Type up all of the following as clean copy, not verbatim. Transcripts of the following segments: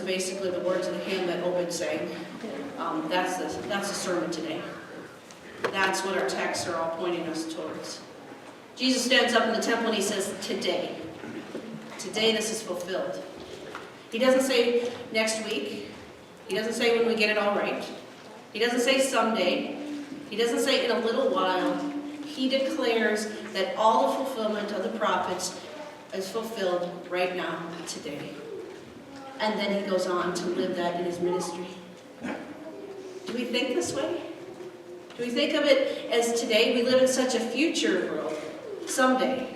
basically the words of the hymn that Obed sang. That's the sermon today. That's what our texts are all pointing us towards. Jesus stands up in the temple and he says, today. Today this is fulfilled. He doesn't say next week. He doesn't say when we get it all right. He doesn't say someday. He doesn't say in a little while. He declares that all the fulfillment of the prophets is fulfilled right now, today. And then he goes on to live that in his ministry. Do we think this way? Do we think of it as today? We live in such a future world. Someday,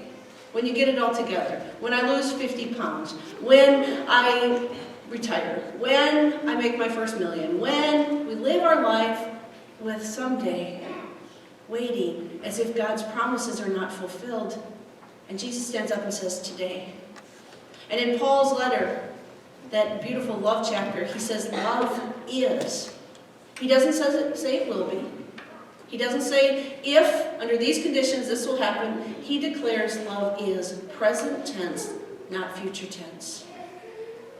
when you get it all together, when I lose 50 pounds, when I retire, when I make my first million, when we live our life with someday, waiting as if God's promises are not fulfilled. And Jesus stands up and says, today. And in Paul's letter, that beautiful love chapter, he says, love is. He doesn't say it will be. He doesn't say, if, under these conditions, this will happen. He declares love is present tense, not future tense.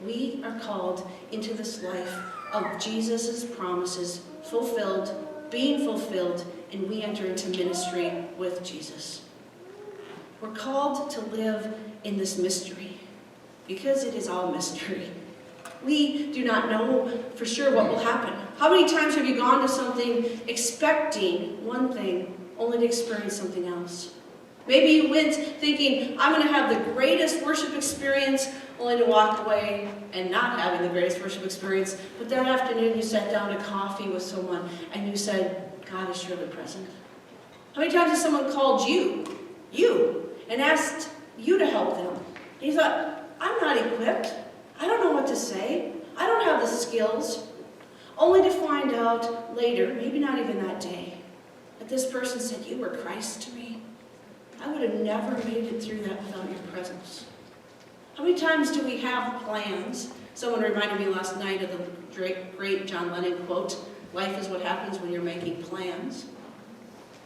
We are called into this life of Jesus' promises fulfilled, being fulfilled, and we enter into ministry with Jesus. We're called to live in this mystery because it is all mystery. We do not know for sure what will happen. How many times have you gone to something expecting one thing only to experience something else? Maybe you went thinking, I'm going to have the greatest worship experience, only to walk away and not having the greatest worship experience. But that afternoon you sat down to coffee with someone and you said, God is surely present. How many times has someone called you, and asked you to help them? And you thought, I'm not equipped. I don't know what to say. I don't have the skills. Only to find out later, maybe not even that day, that this person said, you were Christ to me. I would have never made it through that without your presence. How many times do we have plans? Someone reminded me last night of the great John Lennon quote, life is what happens when you're making plans.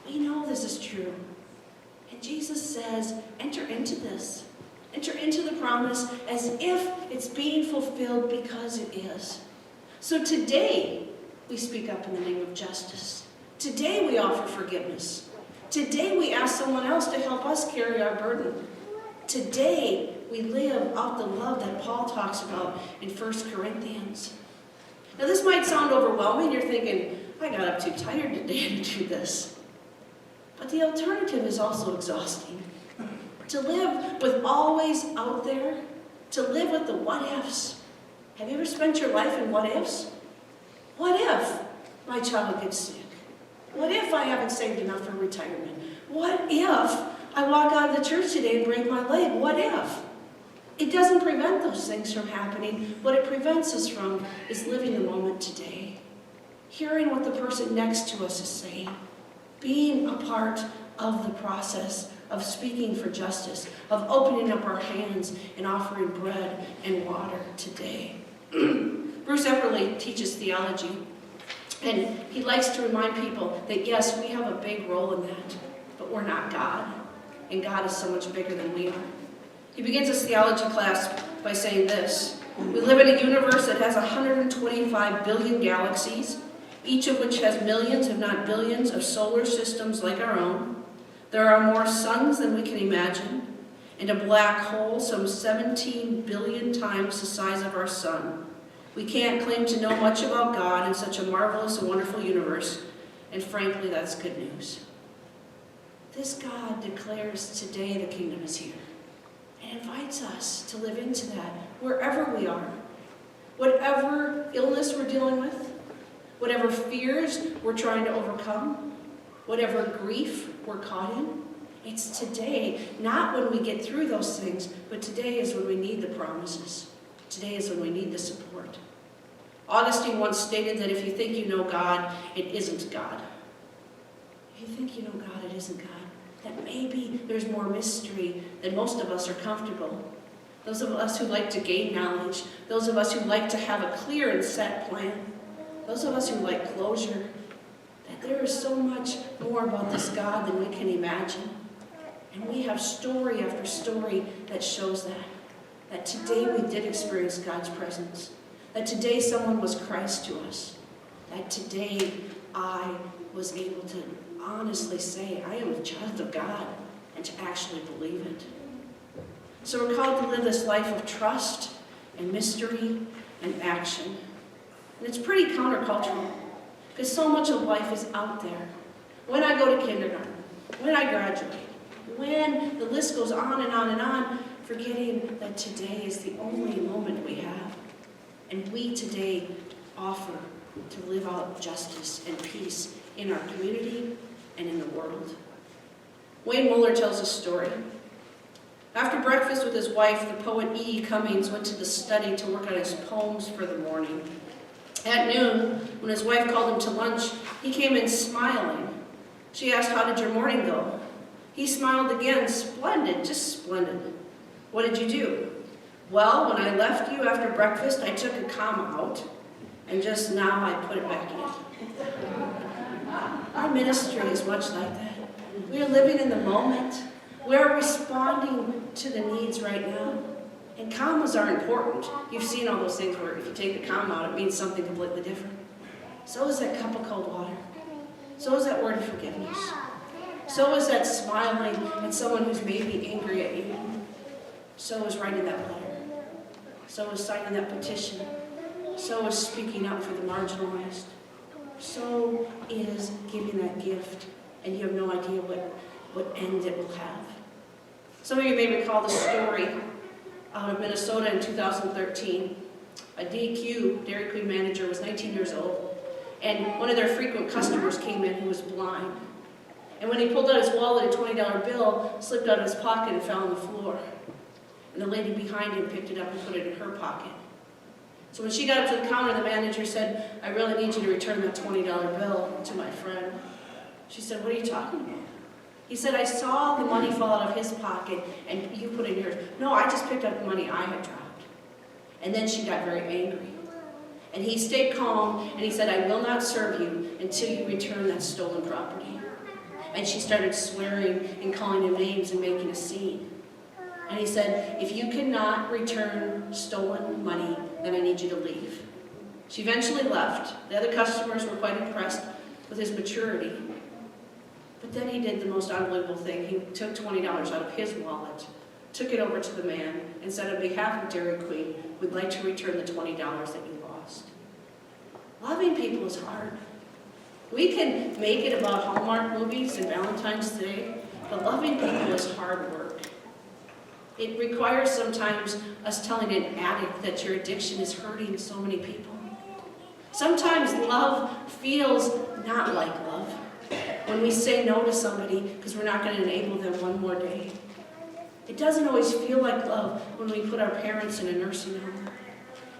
We know this is true. And Jesus says, enter into this. Enter into the promise as if it's being fulfilled because it is. So today, we speak up in the name of justice. Today, we offer forgiveness. Today, we ask someone else to help us carry our burden. Today, we live out the love that Paul talks about in 1 Corinthians. Now, this might sound overwhelming. You're thinking, I got up too tired today to do this. But the alternative is also exhausting. To live with always out there, to live with the what-ifs. Have you ever spent your life in what-ifs? What if my child gets sick? What if I haven't saved enough for retirement? What if I walk out of the church today and break my leg? What if? It doesn't prevent those things from happening. What it prevents us from is living the moment today. Hearing what the person next to us is saying. Being a part of the process of speaking for justice, of opening up our hands and offering bread and water today. Bruce Epperly teaches theology, and he likes to remind people that yes, we have a big role in that, but we're not God, and God is so much bigger than we are. He begins his theology class by saying this: we live in a universe that has 125 billion galaxies, each of which has millions, if not billions, of solar systems like our own. There are more suns than we can imagine, and a black hole some 17 billion times the size of our sun. We can't claim to know much about God in such a marvelous and wonderful universe, and frankly, that's good news. This God declares today the kingdom is here, and invites us to live into that wherever we are. Whatever illness we're dealing with, whatever fears we're trying to overcome, whatever grief we're caught in, it's today, not when we get through those things, but today is when we need the promises. Today is when we need the support. Augustine once stated that if you think you know God, it isn't God. If you think you know God, it isn't God. That maybe there's more mystery than most of us are comfortable. Those of us who like to gain knowledge, those of us who like to have a clear and set plan, those of us who like closure, that there is so much more about this God than we can imagine. And we have story after story that shows that today we did experience God's presence. That today someone was Christ to us. That today I was able to honestly say, I am a child of God, and to actually believe it. So we're called to live this life of trust and mystery and action. And it's pretty countercultural, because so much of life is out there. When I go to kindergarten, when I graduate, when the list goes on and on and on, forgetting that today is the only moment we have. And we today offer to live out justice and peace in our community and in the world. Wayne Muller tells a story. After breakfast with his wife, the poet E. E. Cummings went to the study to work on his poems for the morning. At noon, when his wife called him to lunch, he came in smiling. She asked, "How did your morning go?" He smiled again. "Splendid, just splendid." "What did you do?" "Well, when I left you after breakfast, I took a comma out, and just now I put it back in." Our ministry is much like that. We are living in the moment. We are responding to the needs right now. And commas are important. You've seen all those things where if you take the comma out, it means something completely different. So is that cup of cold water. So is that word of forgiveness. So is that smiling at someone who's maybe angry at you. So is writing that letter. So is signing that petition. So is speaking up for the marginalized. So is giving that gift, and you have no idea what end it will have. Some of you may recall the story out of Minnesota in 2013. A DQ, Dairy Queen manager, was 19 years old, and one of their frequent customers came in who was blind. And when he pulled out his wallet, a $20 bill slipped out of his pocket and fell on the floor. And the lady behind him picked it up and put it in her pocket. So when she got up to the counter, the manager said, "I really need you to return that $20 bill to my friend." She said, "What are you talking about?" He said, "I saw the money fall out of his pocket and you put it in yours." "No, I just picked up the money I had dropped." And then she got very angry. And he stayed calm and he said, "I will not serve you until you return that stolen property." And she started swearing and calling him names and making a scene. And he said, "If you cannot return stolen money, then I need you to leave." She eventually left. The other customers were quite impressed with his maturity. But then he did the most unbelievable thing. He took $20 out of his wallet, took it over to the man, and said, "On behalf of Dairy Queen, we'd like to return the $20 that you lost." Loving people is hard. We can make it about Hallmark movies and Valentine's Day, but loving people is hard work. It requires sometimes us telling an addict that your addiction is hurting so many people. Sometimes love feels not like love when we say no to somebody because we're not going to enable them one more day. It doesn't always feel like love when we put our parents in a nursing home.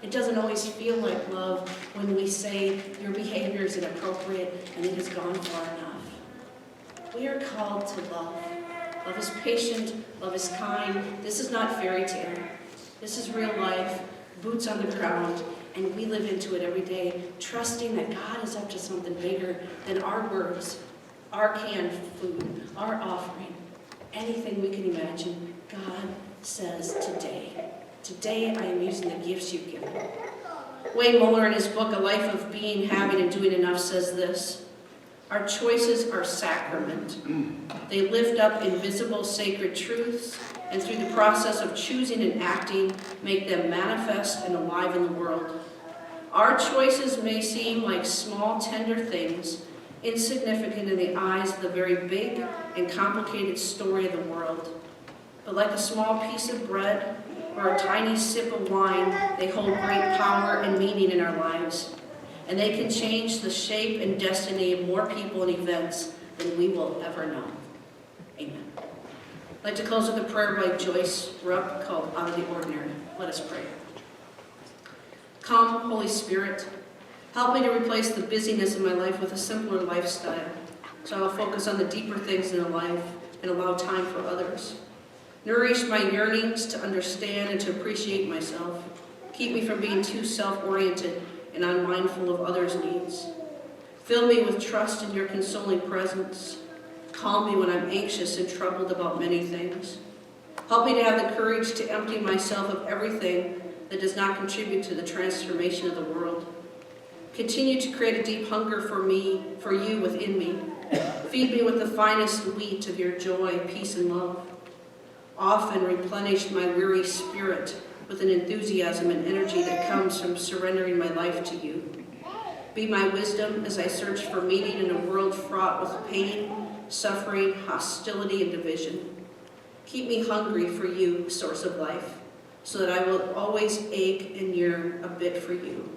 It doesn't always feel like love when we say your behavior is inappropriate and it has gone far enough. We are called to love. Love is patient, love is kind. This is not fairy tale. This is real life, boots on the ground, and we live into it every day, trusting that God is up to something bigger than our words, our canned food, our offering, anything we can imagine. God says today. Today I am using the gifts you've given. Wayne Muller in his book, A Life of Being, Having, and Doing Enough says this: "Our choices are sacrament. They lift up invisible sacred truths, and through the process of choosing and acting, make them manifest and alive in the world. Our choices may seem like small, tender things, insignificant in the eyes of the very big and complicated story of the world. But like a small piece of bread or a tiny sip of wine, they hold great power and meaning in our lives. And they can change the shape and destiny of more people and events than we will ever know." Amen. I'd like to close with a prayer by Joyce Rupp called Out of the Ordinary. Let us pray. Come, Holy Spirit, help me to replace the busyness in my life with a simpler lifestyle, so I will focus on the deeper things in life and allow time for others. Nourish my yearnings to understand and to appreciate myself. Keep me from being too self-oriented and unmindful of others' needs. Fill me with trust in your consoling presence. Calm me when I'm anxious and troubled about many things. Help me to have the courage to empty myself of everything that does not contribute to the transformation of the world. Continue to create a deep hunger for you within me. Feed me with the finest wheat of your joy, peace, and love. Often replenish my weary spirit with an enthusiasm and energy that comes from surrendering my life to you. Be my wisdom as I search for meaning in a world fraught with pain, suffering, hostility, and division. Keep me hungry for you, source of life, so that I will always ache and yearn a bit for you.